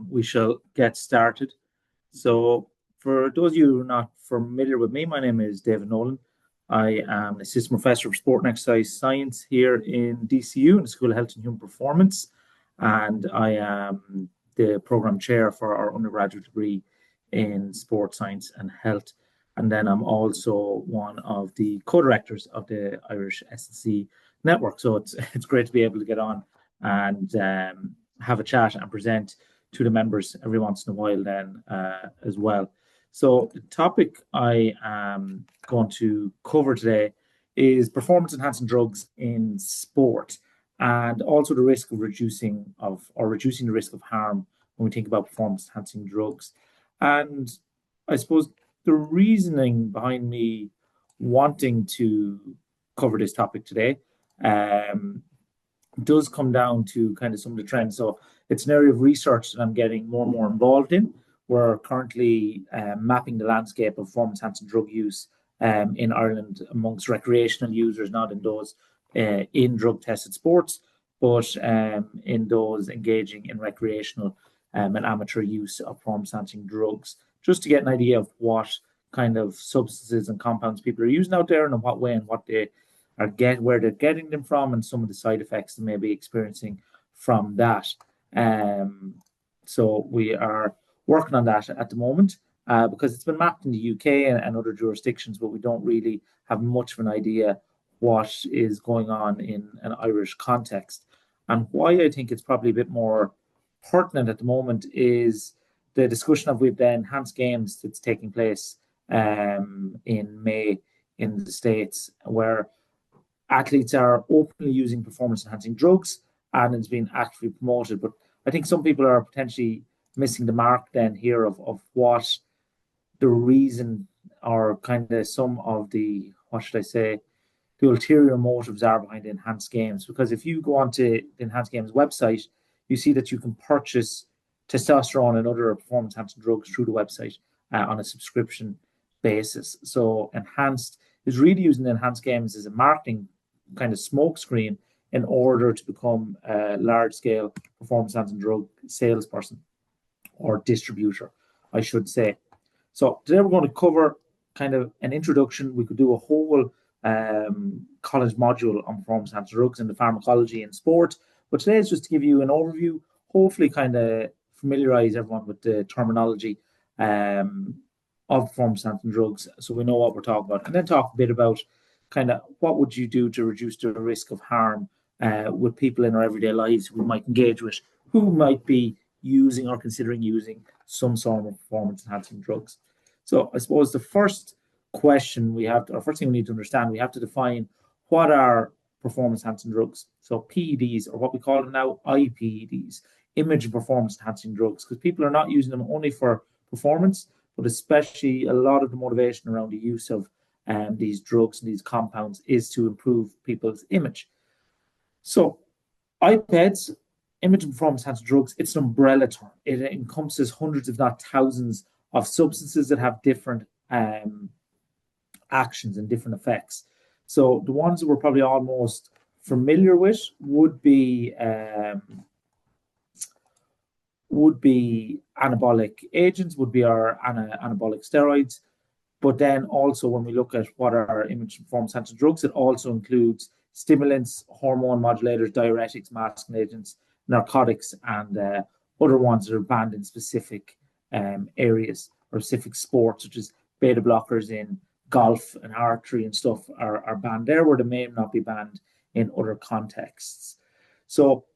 We shall get started. So for those of you who are not familiar with me, my name is David Nolan. I am Assistant Professor of Sport and Exercise Science here in DCU in the School of Health and Human Performance. And I am the Programme Chair for our undergraduate degree in Sport Science and Health. And then I'm also one of the co-directors of the Irish SNC network. So it's great to be able to get on and have a chat and present to the members every once in a while then as well. So the topic I am going to cover today is performance enhancing drugs in sport, and also the risk of reducing the risk of harm when we think about performance enhancing drugs. And I suppose the reasoning behind me wanting to cover this topic today does come down to kind of some of the trends. So it's an area of research that I'm getting more and more involved in. We're currently mapping the landscape of performance-enhancing drug use in Ireland amongst recreational users, not in those in drug-tested sports, but in those engaging in recreational and amateur use of performance-enhancing drugs, just to get an idea of what kind of substances and compounds people are using out there and in what way and what they are where they're getting them from, and some of the side effects they may be experiencing from that. So we are working on that at the moment because it's been mapped in the UK and other jurisdictions, but we don't really have much of an idea what is going on in an Irish context. And why I think it's probably a bit more pertinent at the moment is the discussion of the enhanced games that's taking place in May in the States, where athletes are openly using performance-enhancing drugs and it's being actively promoted. But I think some people are potentially missing the mark then here of what the reason or kind of some of the, what should I say, the ulterior motives are behind the enhanced games. Because if you go onto the enhanced games website, you see that you can purchase testosterone and other performance-enhancing drugs through the website on a subscription basis. So enhanced is really using the enhanced games as a marketing kind of smokescreen in order to become a large-scale performance-enhancing drug salesperson or distributor, I should say. So today we're going to cover kind of an introduction. We could do a whole college module on performance-enhancing drugs and the pharmacology in sport, but today is just to give you an overview, hopefully kind of familiarize everyone with the terminology of performance-enhancing drugs so we know what we're talking about, and then talk a bit about kind of what would you do to reduce the risk of harm with people in our everyday lives we might engage with who might be using or considering using some sort of performance-enhancing drugs. So I suppose the first question we have, or first thing we need to understand, we have to define what are performance-enhancing drugs. So PEDs, or what we call them now, IPEDs, image and performance-enhancing drugs, because people are not using them only for performance, but especially a lot of the motivation around the use of these drugs and these compounds is to improve people's image. So IPEDs, image and performance-enhancing drugs, it's an umbrella term. It encompasses hundreds, if not thousands, of substances that have different actions and different effects. So the ones that we're probably all most familiar with would be anabolic agents, would be our anabolic steroids. But then also when we look at what are image and performance-enhancing drugs, it also includes stimulants, hormone modulators, diuretics, masking agents, narcotics, and other ones that are banned in specific areas or specific sports, such as beta blockers in golf and archery and stuff are banned there, where they may not be banned in other contexts. So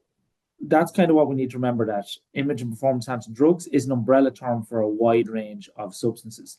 that's kind of what we need to remember, that image and performance-enhancing drugs is an umbrella term for a wide range of substances.